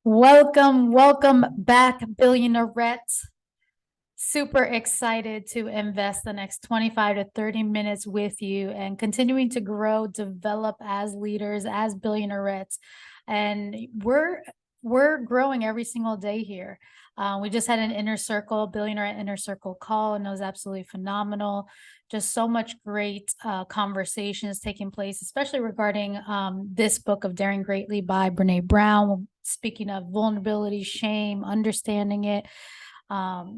Welcome back, billionairettes. Super excited to invest the next 25 to 30 minutes with you and continuing to grow, develop as leaders, as billionairettes. And we're growing every single day here. We just had an inner circle, billionaire inner circle call, and it was absolutely phenomenal. Just so much great conversations taking place, especially regarding this book of Daring Greatly by Brené Brown. Speaking of vulnerability, shame, understanding it,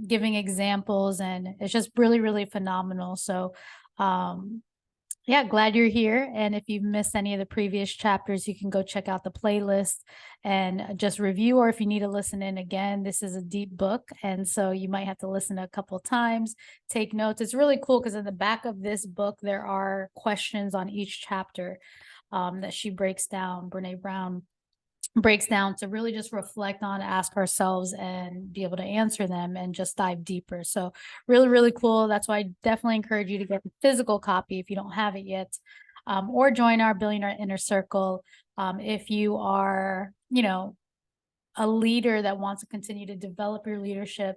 giving examples, and it's just really, really phenomenal. So yeah, glad you're here. And if you've missed any of the previous chapters, you can go check out the playlist and just review, or if you need to listen in again, this is a deep book. And so you might have to listen a couple of times, take notes. It's really cool because in the back of this book, there are questions on each chapter that she breaks down, Brené Brown breaks down to really just reflect on, ask ourselves, and be able to answer them and just dive deeper. So really, really cool. That's why I definitely encourage you to get the physical copy if you don't have it yet, or join our Billionaire Inner Circle if you are, a leader that wants to continue to develop your leadership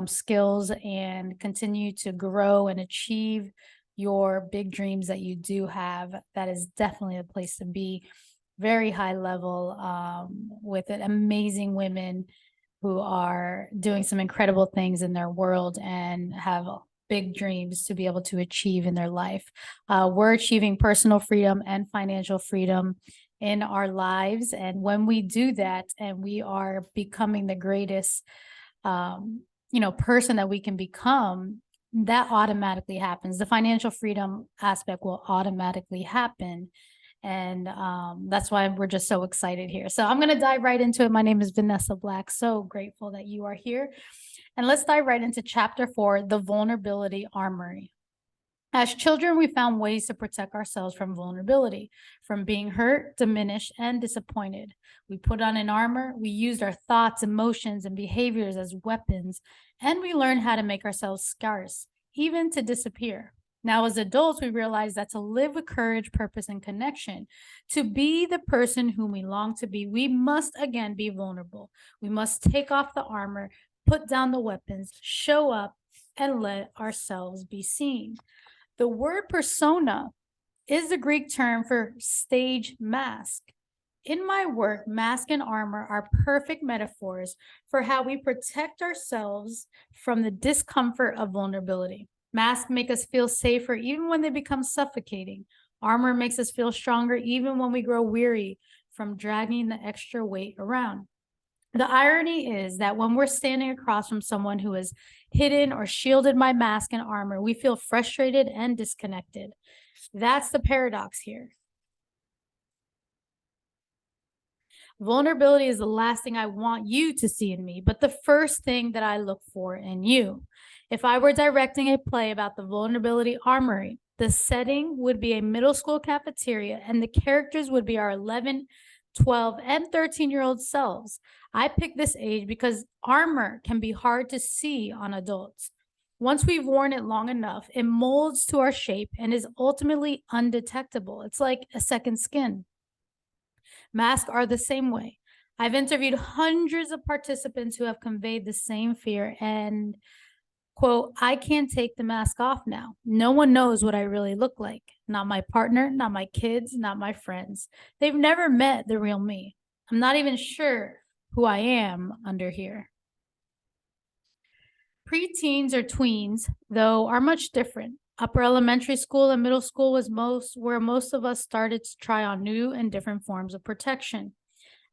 skills and continue to grow and achieve your big dreams that you do have. That is definitely a place to be. Very high level with amazing women who are doing some incredible things in their world and have big dreams to be able to achieve in their life. We're achieving personal freedom and financial freedom in our lives. And when we do that and we are becoming the greatest, person that we can become, that automatically happens. The financial freedom aspect will automatically happen. And that's why we're just so excited here. So I'm going to dive right into it. My name is Vanessa Black. So grateful that you are here. And let's dive right into chapter 4, the vulnerability armory. As children, we found ways to protect ourselves from vulnerability, from being hurt, diminished, and disappointed. We put on an armor, we used our thoughts, emotions, and behaviors as weapons, and we learned how to make ourselves scarce, even to disappear. Now, as adults, we realize that to live with courage, purpose, and connection, to be the person whom we long to be, we must again be vulnerable. We must take off the armor, put down the weapons, show up, and let ourselves be seen. The word persona is the Greek term for stage mask. In my work, mask and armor are perfect metaphors for how we protect ourselves from the discomfort of vulnerability. Masks make us feel safer even when they become suffocating. Armor makes us feel stronger even when we grow weary from dragging the extra weight around. The irony is that when we're standing across from someone who has hidden or shielded my mask and armor, we feel frustrated and disconnected. That's the paradox here. Vulnerability is the last thing I want you to see in me, but the first thing that I look for in you. If I were directing a play about the vulnerability armory, the setting would be a middle school cafeteria, and the characters would be our 11, 12, and 13-year-old selves. I picked this age because armor can be hard to see on adults. Once we've worn it long enough, it molds to our shape and is ultimately undetectable. It's like a second skin. Masks are the same way. I've interviewed hundreds of participants who have conveyed the same fear and, quote, I can't take the mask off now. No one knows what I really look like. Not my partner, not my kids, not my friends. They've never met the real me. I'm not even sure who I am under here. Preteens or tweens, though, are much different. Upper elementary school and middle school was where most of us started to try on new and different forms of protection.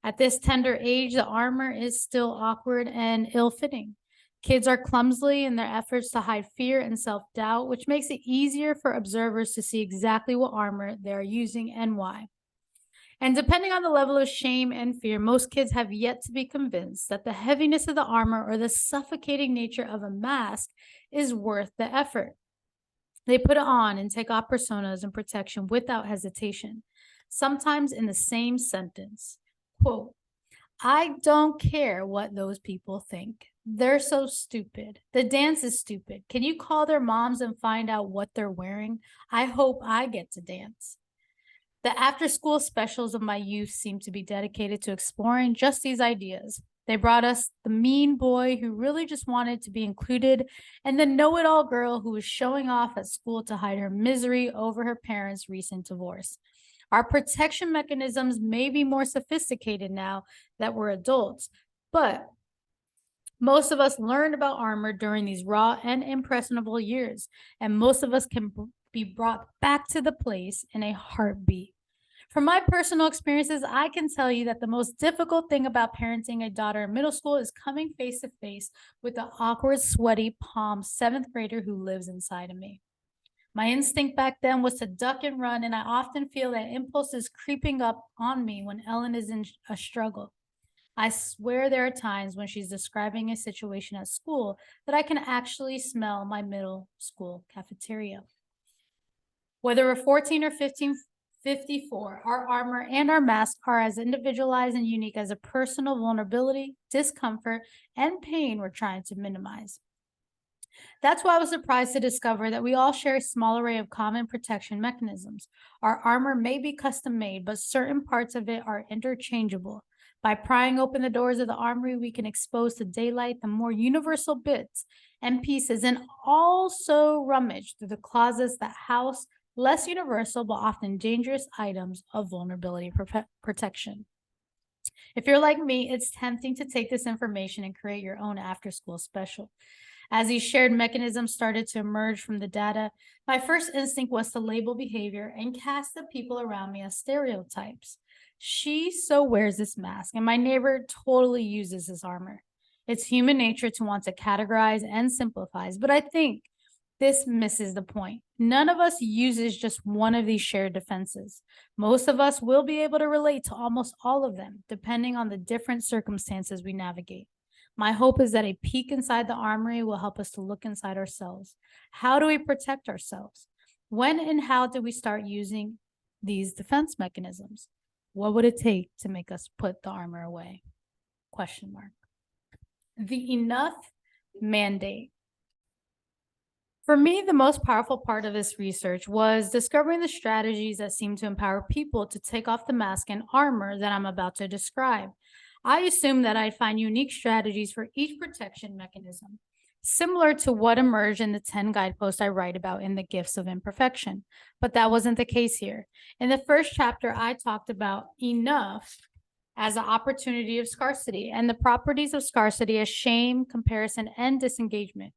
At this tender age, the armor is still awkward and ill-fitting. Kids are clumsy in their efforts to hide fear and self-doubt, which makes it easier for observers to see exactly what armor they're using and why. And depending on the level of shame and fear, most kids have yet to be convinced that the heaviness of the armor or the suffocating nature of a mask is worth the effort. They put it on and take off personas and protection without hesitation, sometimes in the same sentence. Quote, I don't care what those people think. They're so stupid. The dance is stupid. Can you call their moms and find out what they're wearing? I hope I get to dance. The after-school specials of my youth seemed to be dedicated to exploring just these ideas. They brought us the mean boy who really just wanted to be included, and the know-it-all girl who was showing off at school to hide her misery over her parents' recent divorce. Our protection mechanisms may be more sophisticated now that we're adults, but most of us learned about armor during these raw and impressionable years, and most of us can be brought back to the place in a heartbeat. From my personal experiences, I can tell you that the most difficult thing about parenting a daughter in middle school is coming face to face with the awkward, sweaty, palm seventh grader who lives inside of me. My instinct back then was to duck and run, and I often feel that impulse is creeping up on me when Ellen is in a struggle. I swear there are times when she's describing a situation at school that I can actually smell my middle school cafeteria. Whether we're 14 or 54, our armor and our mask are as individualized and unique as a personal vulnerability, discomfort, and pain we're trying to minimize. That's why I was surprised to discover that we all share a small array of common protection mechanisms. Our armor may be custom made, but certain parts of it are interchangeable. By prying open the doors of the armory, we can expose to daylight the more universal bits and pieces, and also rummage through the closets that house less universal but often dangerous items of vulnerability protection. If you're like me, it's tempting to take this information and create your own after-school special. As these shared mechanisms started to emerge from the data, my first instinct was to label behavior and cast the people around me as stereotypes. She so wears this mask, and my neighbor totally uses this armor. It's human nature to want to categorize and simplify, but I think this misses the point. None of us uses just one of these shared defenses. Most of us will be able to relate to almost all of them, depending on the different circumstances we navigate. My hope is that a peek inside the armory will help us to look inside ourselves. How do we protect ourselves? When and how do we start using these defense mechanisms? What would it take to make us put the armor away? Question mark. The enough mandate. For me, the most powerful part of this research was discovering the strategies that seem to empower people to take off the mask and armor that I'm about to describe. I assumed that I'd find unique strategies for each protection mechanism, similar to what emerged in the 10 guideposts I write about in The Gifts of Imperfection. But that wasn't the case here. In the first chapter, I talked about enough as an opportunity of scarcity and the properties of scarcity as shame, comparison, and disengagement.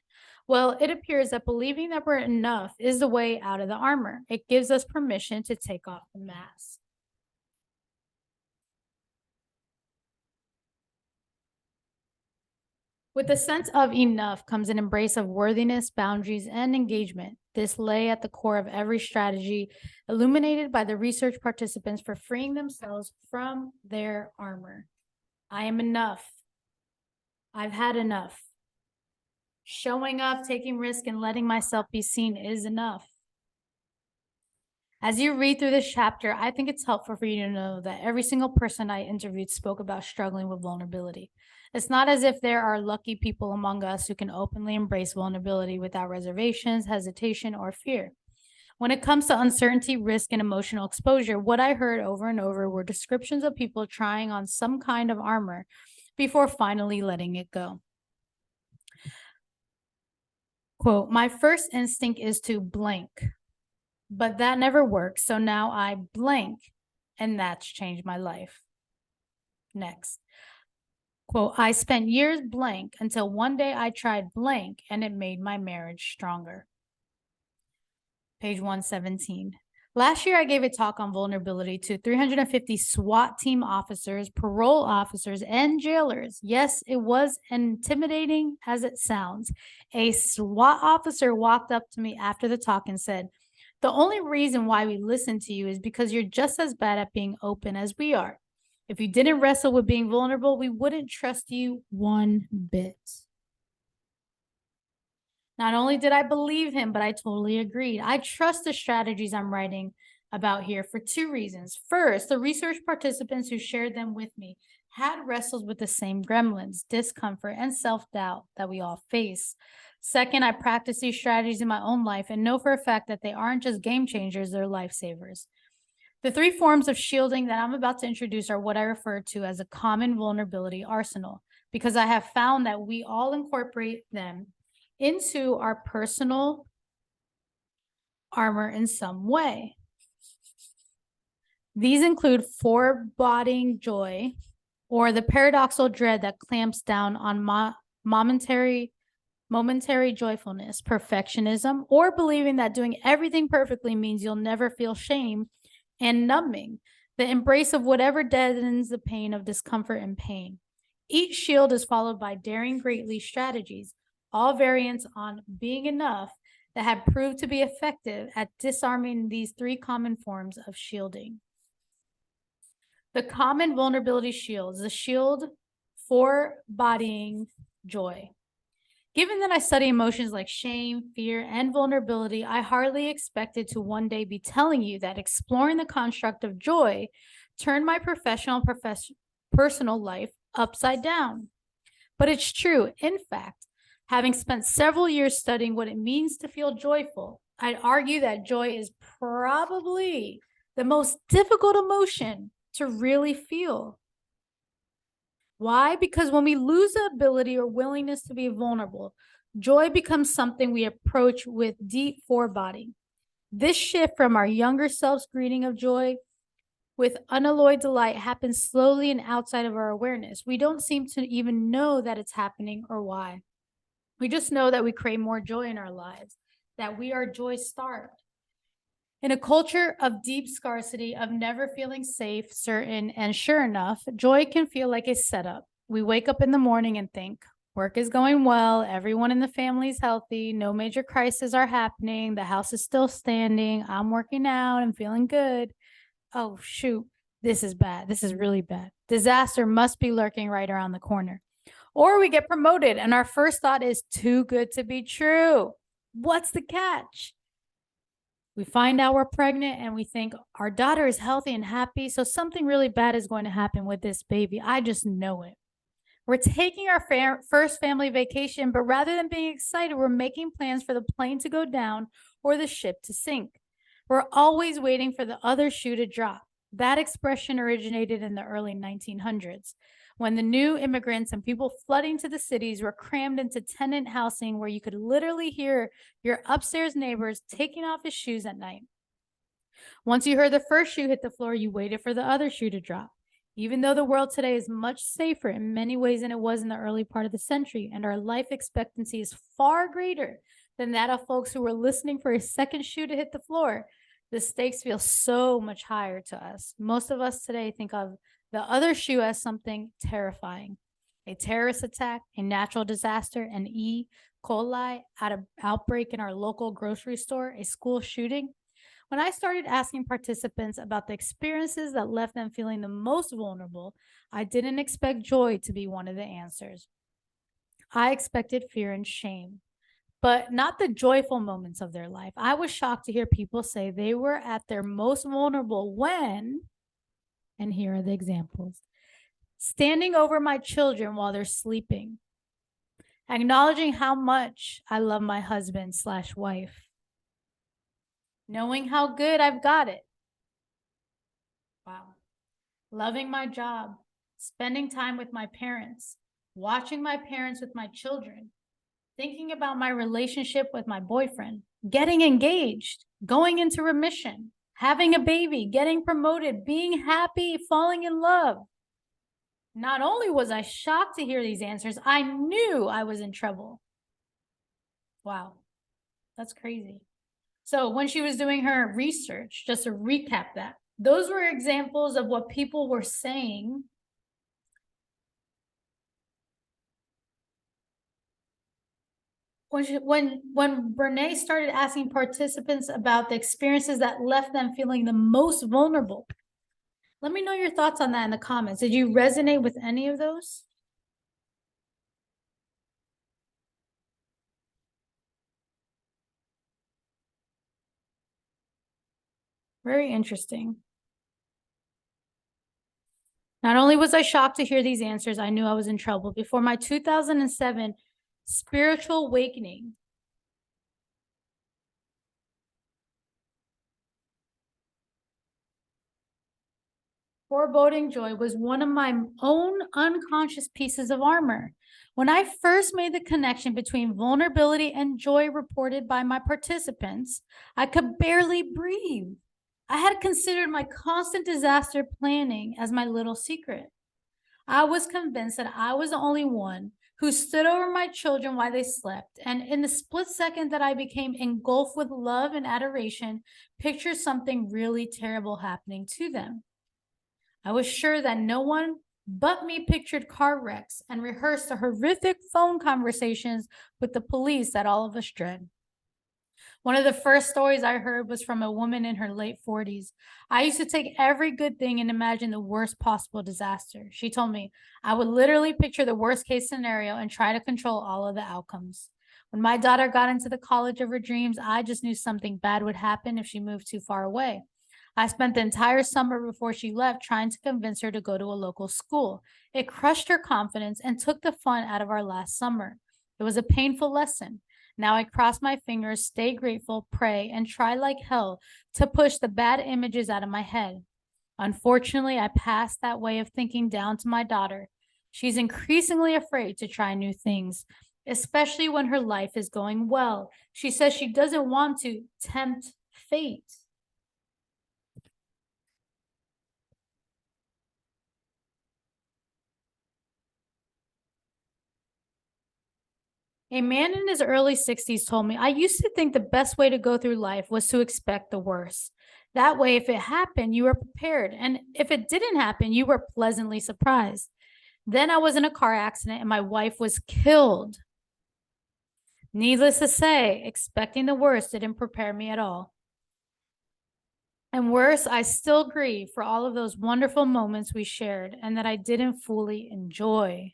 Well, it appears that believing that we're enough is the way out of the armor. It gives us permission to take off the mask. With the sense of enough comes an embrace of worthiness, boundaries, and engagement. This lay at the core of every strategy, illuminated by the research participants for freeing themselves from their armor. I am enough. I've had enough. Showing up, taking risk, and letting myself be seen is enough. As you read through this chapter, I think it's helpful for you to know that every single person I interviewed spoke about struggling with vulnerability. It's not as if there are lucky people among us who can openly embrace vulnerability without reservations, hesitation, or fear. When it comes to uncertainty, risk, and emotional exposure, what I heard over and over were descriptions of people trying on some kind of armor before finally letting it go. Quote, my first instinct is to blank, but that never works. So now I blank, and that's changed my life. Next. Quote, I spent years blank until one day I tried blank and it made my marriage stronger. Page 117. Last year, I gave a talk on vulnerability to 350 SWAT team officers, parole officers, and jailers. Yes, it was intimidating as it sounds. A SWAT officer walked up to me after the talk and said, the only reason why we listen to you is because you're just as bad at being open as we are. If you didn't wrestle with being vulnerable, we wouldn't trust you one bit. Not only did I believe him, but I totally agreed. I trust the strategies I'm writing about here for two reasons. First, the research participants who shared them with me had wrestled with the same gremlins, discomfort, and self-doubt that we all face. Second, I practice these strategies in my own life and know for a fact that they aren't just game changers, they're lifesavers. The three forms of shielding that I'm about to introduce are what I refer to as a common vulnerability arsenal, because I have found that we all incorporate them into our personal armor in some way. These include forebodying joy, or the paradoxical dread that clamps down on momentary joyfulness, perfectionism, or believing that doing everything perfectly means you'll never feel shame, and numbing, the embrace of whatever deadens the pain of discomfort and pain. Each shield is followed by daring greatly strategies, all variants on being enough, that have proved to be effective at disarming these three common forms of shielding. The common vulnerability shields, the shield for bodying joy. Given that I study emotions like shame, fear, and vulnerability, I hardly expected to one day be telling you that exploring the construct of joy turned my professional personal life upside down. But it's true. In fact, having spent several years studying what it means to feel joyful, I'd argue that joy is probably the most difficult emotion to really feel. Why? Because when we lose the ability or willingness to be vulnerable, joy becomes something we approach with deep foreboding. This shift from our younger selves greeting of joy with unalloyed delight happens slowly and outside of our awareness. We don't seem to even know that it's happening or why. We just know that we crave more joy in our lives, that we are joy starved. In a culture of deep scarcity, of never feeling safe, certain, and sure enough, joy can feel like a setup. We wake up in the morning and think, work is going well, everyone in the family is healthy, no major crises are happening, the house is still standing, I'm working out and feeling good. Oh, shoot, this is bad. This is really bad. Disaster must be lurking right around the corner. Or we get promoted and our first thought is too good to be true. What's the catch? We find out we're pregnant and we think our daughter is healthy and happy, so something really bad is going to happen with this baby. I just know it. We're taking our first family vacation, but rather than being excited, we're making plans for the plane to go down or the ship to sink. We're always waiting for the other shoe to drop. That expression originated in the early 1900s, when the new immigrants and people flooding to the cities were crammed into tenant housing where you could literally hear your upstairs neighbors taking off his shoes at night. Once you heard the first shoe hit the floor, you waited for the other shoe to drop. Even though the world today is much safer in many ways than it was in the early part of the century, and our life expectancy is far greater than that of folks who were listening for a second shoe to hit the floor, the stakes feel so much higher to us. Most of us today think of the other shoe as something terrifying: a terrorist attack, a natural disaster, an E. coli outbreak in our local grocery store, a school shooting. When I started asking participants about the experiences that left them feeling the most vulnerable, I didn't expect joy to be one of the answers. I expected fear and shame, but not the joyful moments of their life. I was shocked to hear people say they were at their most vulnerable when, and here are the examples: standing over my children while they're sleeping, acknowledging how much I love my husband/wife, knowing how good I've got it. Wow. Loving my job, spending time with my parents, watching my parents with my children, thinking about my relationship with my boyfriend, getting engaged, going into remission, having a baby, getting promoted, being happy, falling in love. Not only was I shocked to hear these answers, I knew I was in trouble. Wow, that's crazy. So when she was doing her research, just to recap that, those were examples of what people were saying when Brene started asking participants about the experiences that left them feeling the most vulnerable. Let me know your thoughts on that in the comments. Did you resonate with any of those? Very interesting. Not only was I shocked to hear these answers, I knew I was in trouble. Before my 2007 spiritual awakening, Foreboding joy was one of my own unconscious pieces of armor. When I first made the connection between vulnerability and joy reported by my participants, I could barely breathe. I had considered my constant disaster planning as my little secret. I was convinced that I was the only one who stood over my children while they slept. And in the split second that I became engulfed with love and adoration, pictured something really terrible happening to them. I was sure that no one but me pictured car wrecks and rehearsed the horrific phone conversations with the police that all of us dread. One of the first stories I heard was from a woman in her late 40s. I used to take every good thing and imagine the worst possible disaster. She told me I would literally picture the worst case scenario and try to control all of the outcomes. When my daughter got into the college of her dreams, I just knew something bad would happen if she moved too far away. I spent the entire summer before she left trying to convince her to go to a local school. It crushed her confidence and took the fun out of our last summer. It was a painful lesson. Now I cross my fingers, stay grateful, pray, and try like hell to push the bad images out of my head. Unfortunately, I passed that way of thinking down to my daughter. She's increasingly afraid to try new things, especially when her life is going well. She says she doesn't want to tempt fate. A man in his early 60s told me, I used to think the best way to go through life was to expect the worst. That way, if it happened, you were prepared. And if it didn't happen, you were pleasantly surprised. Then I was in a car accident and my wife was killed. Needless to say, expecting the worst didn't prepare me at all. And worse, I still grieve for all of those wonderful moments we shared and that I didn't fully enjoy.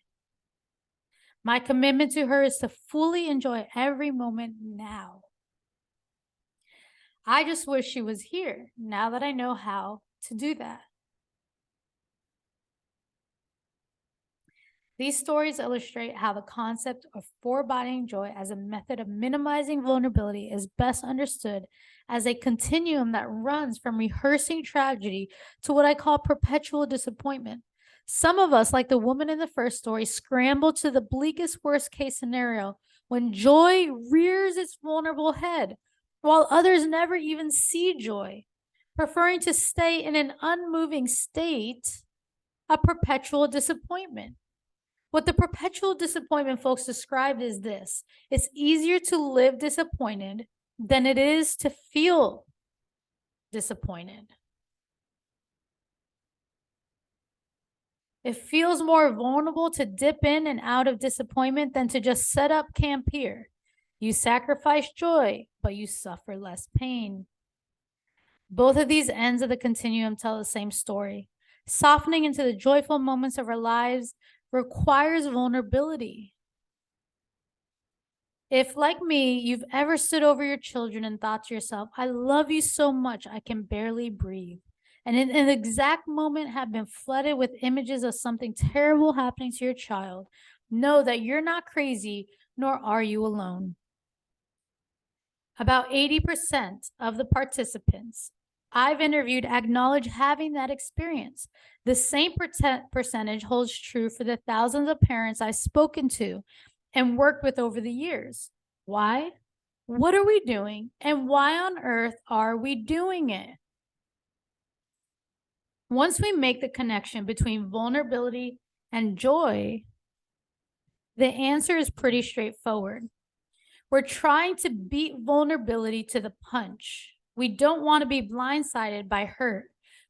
My commitment to her is to fully enjoy every moment now. I just wish she was here now that I know how to do that. These stories illustrate how the concept of forebodying joy as a method of minimizing vulnerability is best understood as a continuum that runs from rehearsing tragedy to what I call perpetual disappointment. Some of us, like the woman in the first story, scramble to the bleakest worst case scenario when joy rears its vulnerable head, while others never even see joy, preferring to stay in an unmoving state of perpetual disappointment. What the perpetual disappointment folks described is this: it's easier to live disappointed than it is to feel disappointed. It feels more vulnerable to dip in and out of disappointment than to just set up camp here. You sacrifice joy, but you suffer less pain. Both of these ends of the continuum tell the same story. Softening into the joyful moments of our lives requires vulnerability. If, like me, you've ever stood over your children and thought to yourself, I love you so much, I can barely breathe, and in an exact moment have been flooded with images of something terrible happening to your child, know that you're not crazy, nor are you alone. About 80% of the participants I've interviewed acknowledge having that experience. The same percentage holds true for the thousands of parents I've spoken to and worked with over the years. Why? What are we doing? And why on earth are we doing it? Once we make the connection between vulnerability and joy, the answer is pretty straightforward. We're trying to beat vulnerability to the punch. We don't want to be blindsided by hurt.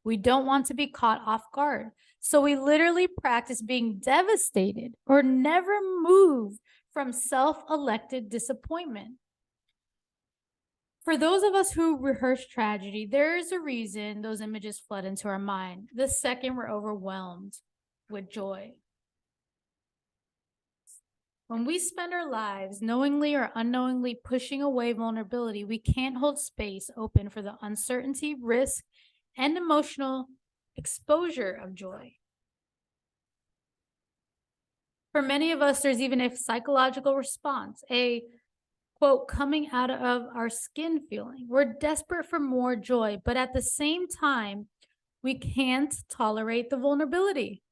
We don't want to be caught off guard. So we literally practice being devastated or never move from self-elected disappointment. For those of us who rehearse tragedy, there is a reason those images flood into our mind the second we're overwhelmed with joy. When we spend our lives knowingly or unknowingly pushing away vulnerability, we can't hold space open for the uncertainty, risk, and emotional exposure of joy. For many of us, there's even a psychological response, a quote, coming out of our skin feeling. We're desperate for more joy, but at the same time, We can't tolerate the vulnerability.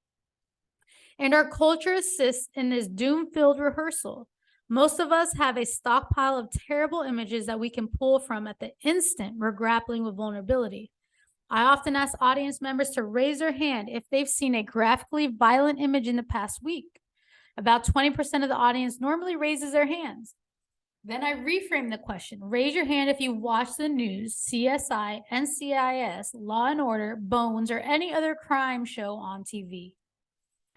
And our culture assists in this doom-filled rehearsal. Most of us have a stockpile of terrible images that we can pull from at the instant we're grappling with vulnerability. I often ask audience members to raise their hand if they've seen a graphically violent image in the past week. About 20% of the audience normally raises their hands. Then I reframe the question. Raise your hand if you watch the news, CSI, NCIS, Law and Order, Bones, or any other crime show on TV.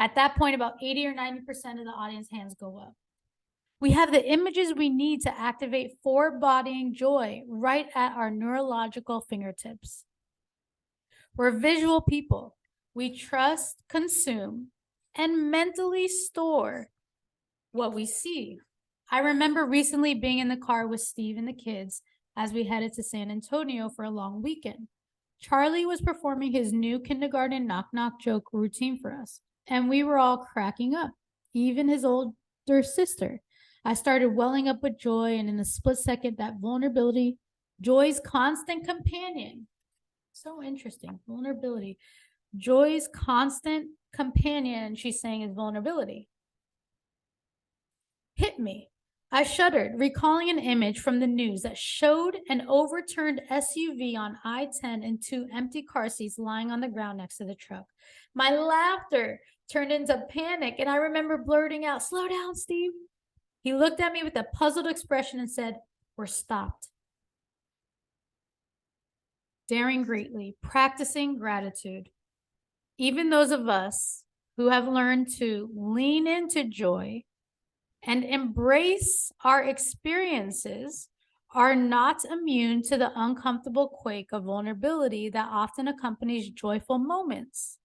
At that point, about 80 or 90% of the audience hands go up. We have the images we need to activate forebodying joy right at our neurological fingertips. We're visual people. We trust, consume, and mentally store what we see. I remember recently being in the car with Steve and the kids as we headed to San Antonio for a long weekend. Charlie was performing his new kindergarten knock-knock joke routine for us, and we were all cracking up, even his older sister. I started welling up with joy, and in a split second, that vulnerability, joy's constant companion. So interesting, vulnerability. Joy's constant companion, she's saying, is vulnerability. Hit me. I shuddered, recalling an image from the news that showed an overturned SUV on I-10 and 2 empty car seats lying on the ground next to the truck. My laughter turned into panic, and I remember blurting out, "Slow down, Steve." He looked at me with a puzzled expression and said, "We're stopped." Daring greatly, practicing gratitude. Even those of us who have learned to lean into joy and embrace our experiences are not immune to the uncomfortable quake of vulnerability that often accompanies joyful moments.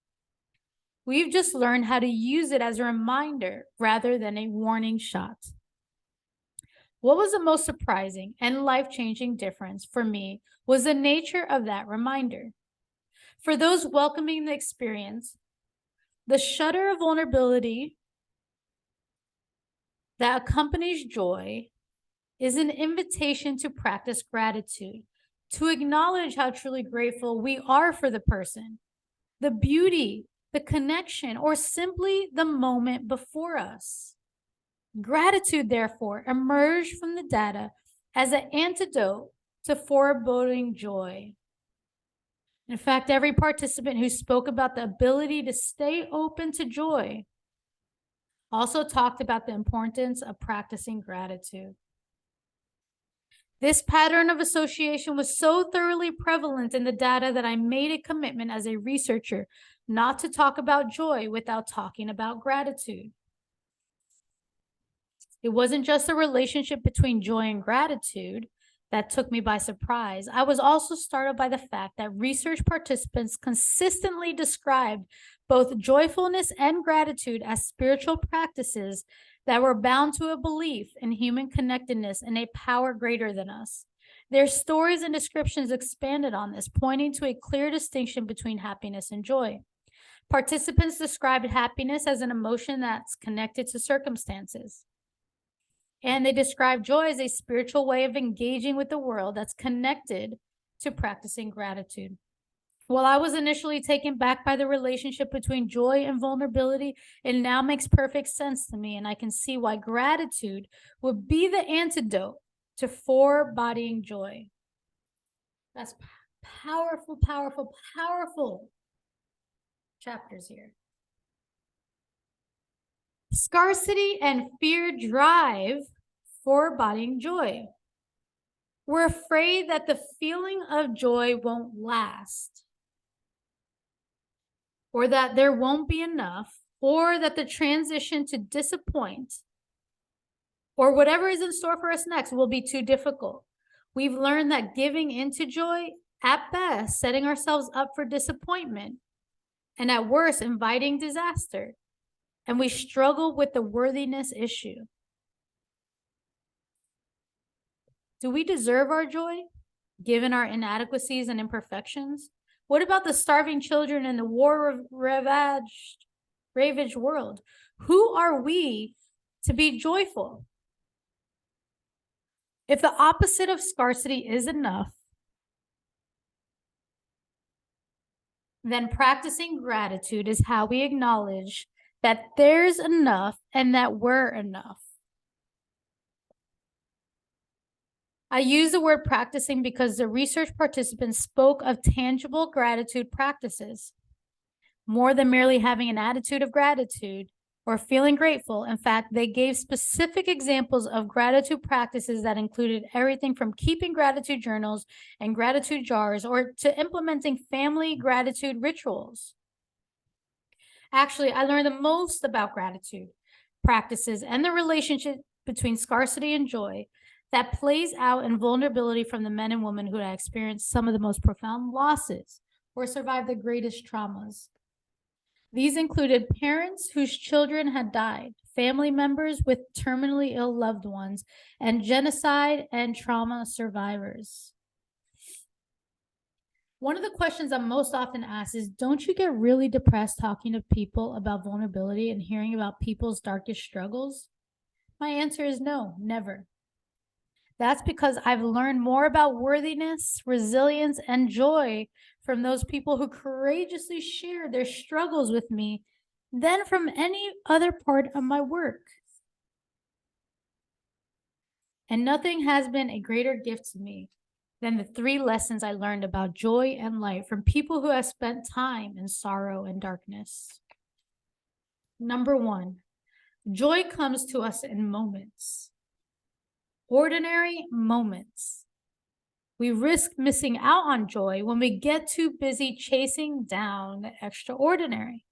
We've just learned how to use it as a reminder rather than a warning shot. What was the most surprising and life-changing difference for me was the nature of that reminder. For those welcoming the experience, the shudder of vulnerability that accompanies joy is an invitation to practice gratitude, to acknowledge how truly grateful we are for the person, the beauty, the connection, or simply the moment before us. Gratitude, therefore, emerged from the data as an antidote to foreboding joy. In fact, every participant who spoke about the ability to stay open to joy also talked about the importance of practicing gratitude. This pattern of association was so thoroughly prevalent in the data that I made a commitment as a researcher not to talk about joy without talking about gratitude. It wasn't just a relationship between joy and gratitude that took me by surprise. I was also startled by the fact that research participants consistently described both joyfulness and gratitude as spiritual practices that were bound to a belief in human connectedness and a power greater than us. Their stories and descriptions expanded on this, pointing to a clear distinction between happiness and joy. Participants described happiness as an emotion that's connected to circumstances. And they describe joy as a spiritual way of engaging with the world that's connected to practicing gratitude. While I was initially taken back by the relationship between joy and vulnerability, it now makes perfect sense to me, and I can see why gratitude would be the antidote to forebodying joy. That's powerful, powerful, powerful chapters here. Scarcity and fear drive forebodying joy. We're afraid that the feeling of joy won't last, or that there won't be enough, or that the transition to disappoint, or whatever is in store for us next, will be too difficult. We've learned that giving into joy, at best, setting ourselves up for disappointment, and at worst, inviting disaster. And we struggle with the worthiness issue. Do we deserve our joy, given our inadequacies and imperfections? What about the starving children in the war-ravaged world? Who are we to be joyful? If the opposite of scarcity is enough, then practicing gratitude is how we acknowledge that there's enough and that we're enough. I use the word practicing because the research participants spoke of tangible gratitude practices. More than merely having an attitude of gratitude or feeling grateful. In fact, they gave specific examples of gratitude practices that included everything from keeping gratitude journals and gratitude jars or to implementing family gratitude rituals. Actually, I learned the most about gratitude practices and the relationship between scarcity and joy that plays out in vulnerability from the men and women who had experienced some of the most profound losses or survived the greatest traumas. These included parents whose children had died, family members with terminally ill loved ones, and genocide and trauma survivors. One of the questions I'm most often asked is, don't you get really depressed talking to people about vulnerability and hearing about people's darkest struggles? My answer is no, never. That's because I've learned more about worthiness, resilience, and joy from those people who courageously share their struggles with me than from any other part of my work. And nothing has been a greater gift to me than the 3 lessons I learned about joy and light from people who have spent time in sorrow and darkness. Number 1, joy comes to us in moments. Ordinary moments. We risk missing out on joy when we get too busy chasing down the extraordinary.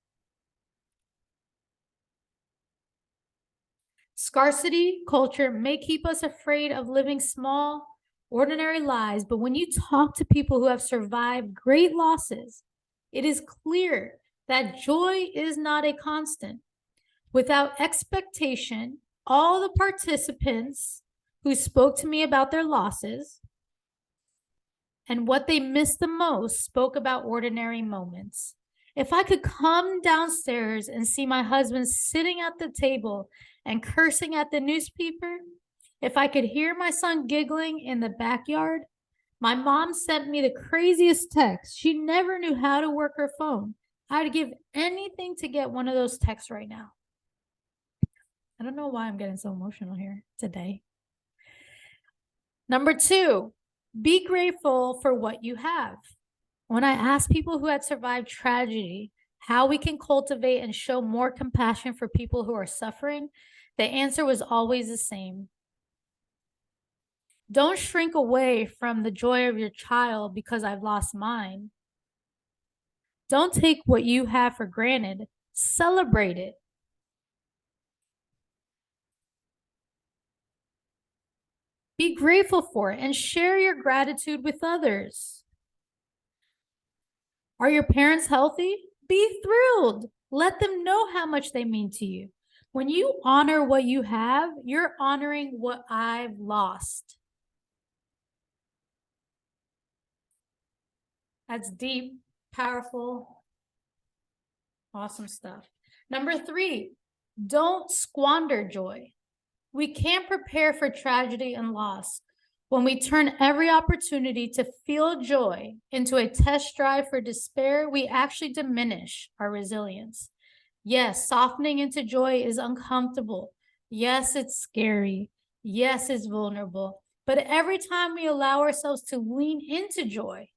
Scarcity culture may keep us afraid of living small, ordinary lives, but when you talk to people who have survived great losses, it is clear that joy is not a constant. Without expectation, all the participants who spoke to me about their losses and what they missed the most spoke about ordinary moments. If I could come downstairs and see my husband sitting at the table and cursing at the newspaper, if I could hear my son giggling in the backyard, my mom sent me the craziest text. She never knew how to work her phone. I'd give anything to get one of those texts right now. I don't know why I'm getting so emotional here today. Number 2, be grateful for what you have. When I asked people who had survived tragedy how we can cultivate and show more compassion for people who are suffering, the answer was always the same. Don't shrink away from the joy of your child because I've lost mine. Don't take what you have for granted. Celebrate it. Be grateful for it and share your gratitude with others. Are your parents healthy? Be thrilled. Let them know how much they mean to you. When you honor what you have, you're honoring what I've lost. That's deep, powerful, awesome stuff. Number 3, don't squander joy. We can't prepare for tragedy and loss. When we turn every opportunity to feel joy into a test drive for despair, we actually diminish our resilience. Yes, softening into joy is uncomfortable. Yes, it's scary. Yes, it's vulnerable. But every time we allow ourselves to lean into joy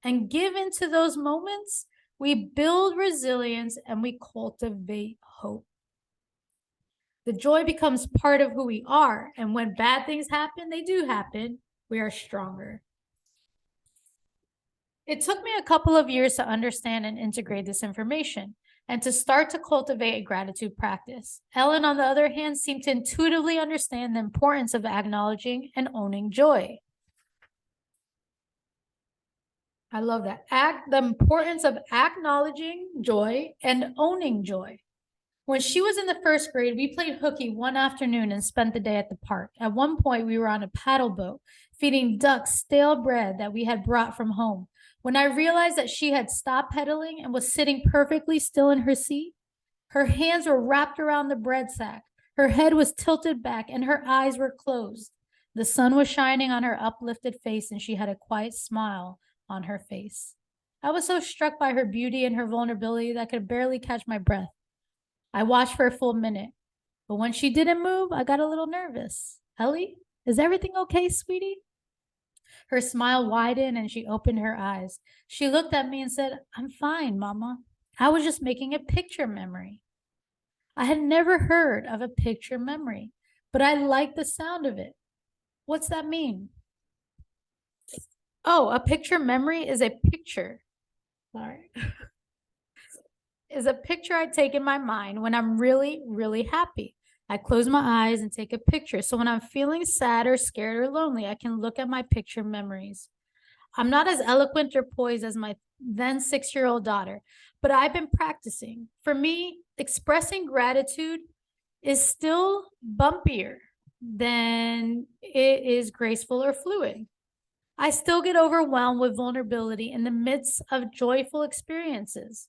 and give into those moments, we build resilience and we cultivate hope. The joy becomes part of who we are. And when bad things happen, they do happen, we are stronger. It took me a couple of years to understand and integrate this information and to start to cultivate a gratitude practice. Ellen, on the other hand, seemed to intuitively understand the importance of acknowledging and owning joy. I love that. The importance of acknowledging joy and owning joy. When she was in the 1st grade, we played hooky one afternoon and spent the day at the park. At one point, we were on a paddle boat, feeding ducks stale bread that we had brought from home. When I realized that she had stopped pedaling and was sitting perfectly still in her seat, her hands were wrapped around the bread sack, her head was tilted back, and her eyes were closed. The sun was shining on her uplifted face, and she had a quiet smile on her face. I was so struck by her beauty and her vulnerability that I could barely catch my breath. I watched for a full minute, but when she didn't move, I got a little nervous. Ellie, is everything okay, sweetie? Her smile widened and she opened her eyes. She looked at me and said, I'm fine, Mama. I was just making a picture memory. I had never heard of a picture memory, but I liked the sound of it. What's that mean? Oh, a picture memory is a picture. Sorry. Is a picture I take in my mind when I'm really, really happy. I close my eyes and take a picture. So when I'm feeling sad or scared or lonely, I can look at my picture memories. I'm not as eloquent or poised as my then 6-year-old daughter, but I've been practicing. For me, expressing gratitude is still bumpier than it is graceful or fluid. I still get overwhelmed with vulnerability in the midst of joyful experiences.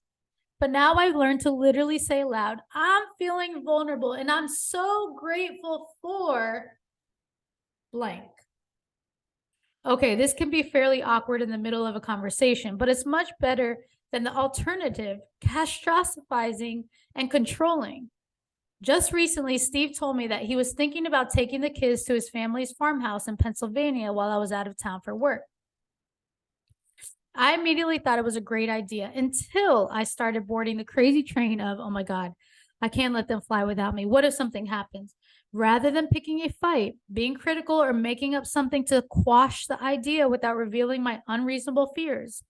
But now I've learned to literally say aloud, I'm feeling vulnerable and I'm so grateful for blank. Okay, this can be fairly awkward in the middle of a conversation, but it's much better than the alternative, catastrophizing and controlling. Just recently, Steve told me that he was thinking about taking the kids to his family's farmhouse in Pennsylvania while I was out of town for work. I immediately thought it was a great idea until I started boarding the crazy train of, oh my God, I can't let them fly without me. What if something happens? Rather than picking a fight, being critical, or making up something to quash the idea without revealing my unreasonable fears,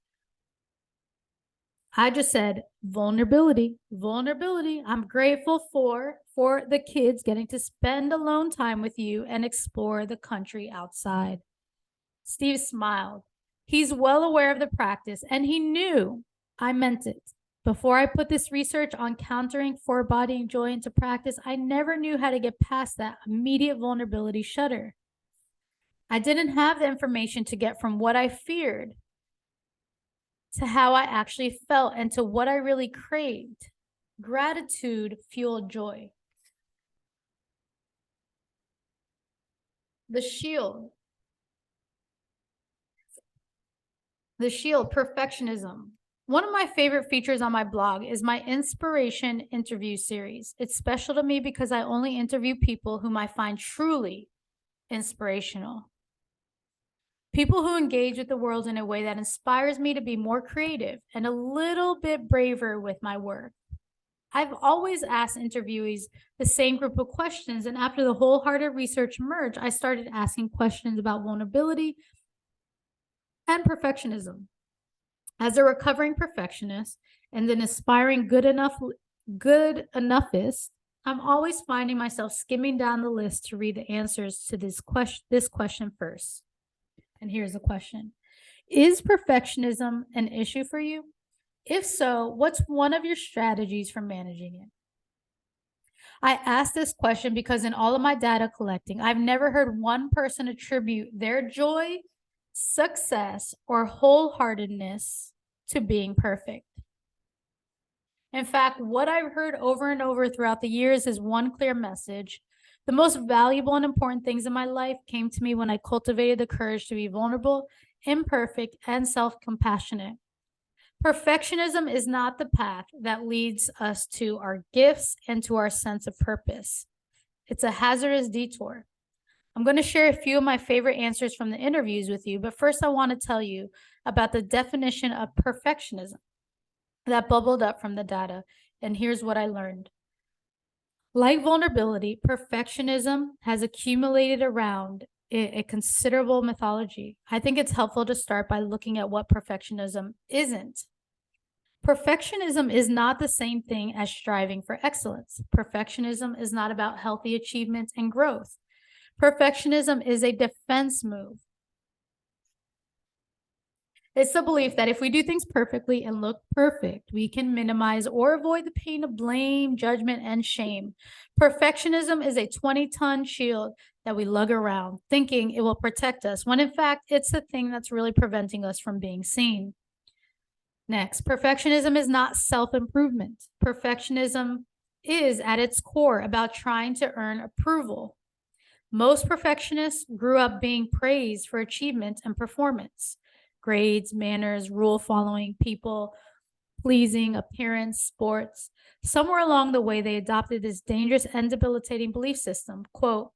I just said, vulnerability, vulnerability. I'm grateful for the kids getting to spend alone time with you and explore the country outside. Steve smiled. He's well aware of the practice, and he knew I meant it. Before I put this research on countering forebodying joy into practice, I never knew how to get past that immediate vulnerability shudder. I didn't have the information to get from what I feared to how I actually felt and to what I really craved. Gratitude fueled joy. The shield, perfectionism. One of my favorite features on my blog is my inspiration interview series. It's special to me because I only interview people whom I find truly inspirational. People who engage with the world in a way that inspires me to be more creative and a little bit braver with my work. I've always asked interviewees the same group of questions, and after the wholehearted research emerged, I started asking questions about vulnerability and perfectionism. As a recovering perfectionist and an aspiring good enoughist, I'm always finding myself skimming down the list to read the answers to this question first. And here's the question. Is perfectionism an issue for you? If so, what's one of your strategies for managing it? I asked this question because in all of my data collecting, I've never heard one person attribute their joy, success, or wholeheartedness to being perfect. In fact, what I've heard over and over throughout the years is one clear message. The most valuable and important things in my life came to me when I cultivated the courage to be vulnerable, imperfect, and self-compassionate. Perfectionism is not the path that leads us to our gifts and to our sense of purpose. It's a hazardous detour. I'm going to share a few of my favorite answers from the interviews with you, but first I want to tell you about the definition of perfectionism that bubbled up from the data, and here's what I learned. Like vulnerability, perfectionism has accumulated around a considerable mythology. I think it's helpful to start by looking at what perfectionism isn't. Perfectionism is not the same thing as striving for excellence. Perfectionism is not about healthy achievement and growth. Perfectionism is a defense move. It's the belief that if we do things perfectly and look perfect, we can minimize or avoid the pain of blame, judgment, and shame. Perfectionism is a 20-ton shield that we lug around, thinking it will protect us, when in fact, it's the thing that's really preventing us from being seen. Next, perfectionism is not self-improvement. Perfectionism is, at its core, about trying to earn approval. Most perfectionists grew up being praised for achievement and performance. grades, manners, rule following, people pleasing, appearance, sports. Somewhere along the way, they adopted this dangerous and debilitating belief system. Quote,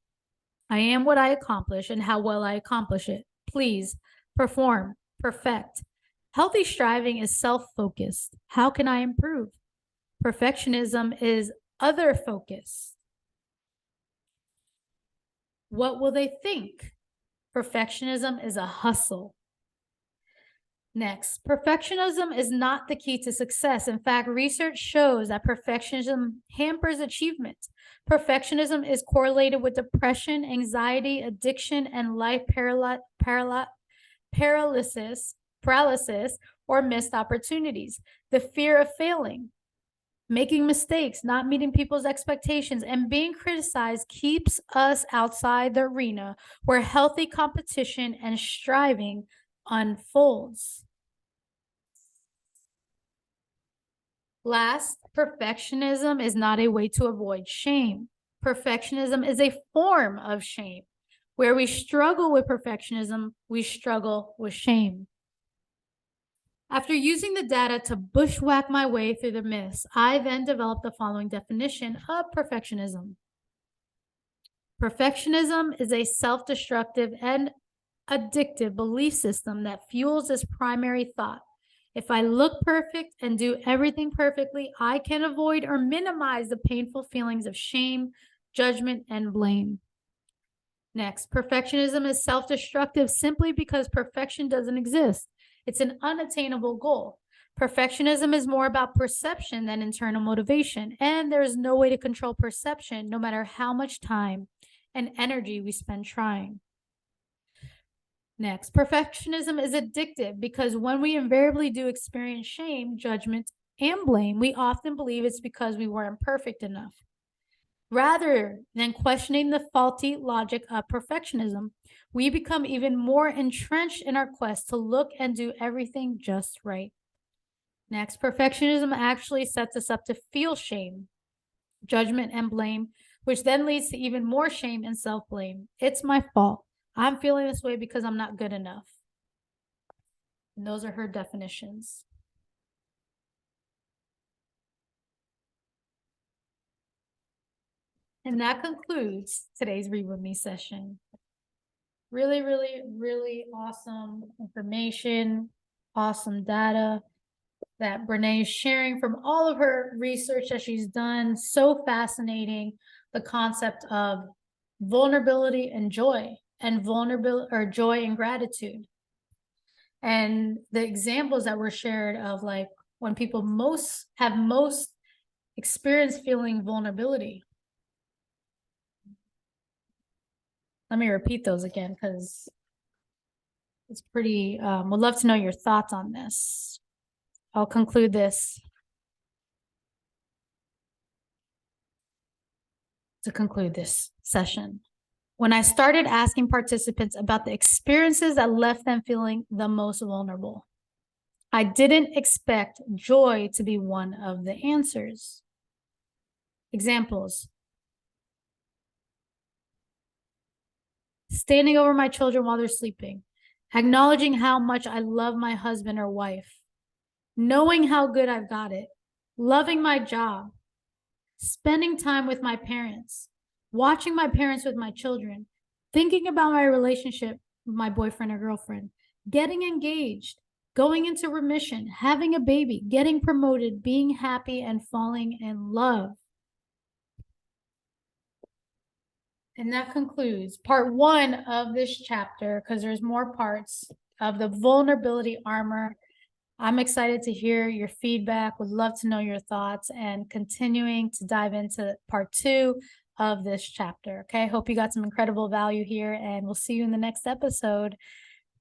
I am what I accomplish and how well I accomplish it. Please, perform, perfect. Healthy striving is self-focused. How can I improve? Perfectionism is other-focused. What will they think? Perfectionism is a hustle. Next, perfectionism is not the key to success. In fact, research shows that perfectionism hampers achievement. Perfectionism is correlated with depression, anxiety, addiction, and life paralysis, or missed opportunities. The fear of failing, making mistakes, not meeting people's expectations, and being criticized keeps us outside the arena where healthy competition and striving unfolds. Last, perfectionism is not a way to avoid shame. Perfectionism is a form of shame. Where we struggle with perfectionism, we struggle with shame. After using the data to bushwhack my way through the myths, I then developed the following definition of perfectionism. Perfectionism is a self-destructive and addictive belief system that fuels this primary thought. If I look perfect and do everything perfectly, I can avoid or minimize the painful feelings of shame, judgment, and blame. Next, perfectionism is self-destructive simply because perfection doesn't exist. It's an unattainable goal. Perfectionism is more about perception than internal motivation, and there is no way to control perception no matter how much time and energy we spend trying. Next, perfectionism is addictive because when we invariably do experience shame, judgment, and blame, we often believe it's because we weren't perfect enough. Rather than questioning the faulty logic of perfectionism, we become even more entrenched in our quest to look and do everything just right. Next, perfectionism actually sets us up to feel shame, judgment, and blame, which then leads to even more shame and self-blame. It's my fault. I'm feeling this way because I'm not good enough. And those are her definitions. And that concludes today's Read With Me session. Really, really, really awesome information, awesome data that Brene is sharing from all of her research that she's done. So fascinating, the concept of vulnerability and joy, and vulnerability or joy and gratitude. And the examples that were shared of like when people most experience feeling vulnerability. Let me repeat those again because it's pretty, would love to know your thoughts on this. I'll conclude this to conclude this session. When I started asking participants about the experiences that left them feeling the most vulnerable, I didn't expect joy to be one of the answers. Examples: standing over my children while they're sleeping, acknowledging how much I love my husband or wife, knowing how good I've got it, loving my job, spending time with my parents, watching my parents with my children, thinking about my relationship with my boyfriend or girlfriend, getting engaged, going into remission, having a baby, getting promoted, being happy, and falling in love. And that concludes part 1 of this chapter, because there's more parts of the vulnerability armor. I'm excited to hear your feedback, would love to know your thoughts, and continuing to dive into part 2 of this chapter. Okay, hope you got some incredible value here, and we'll see you in the next episode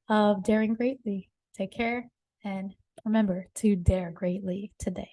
of Daring Greatly. Take care, and remember to dare greatly today.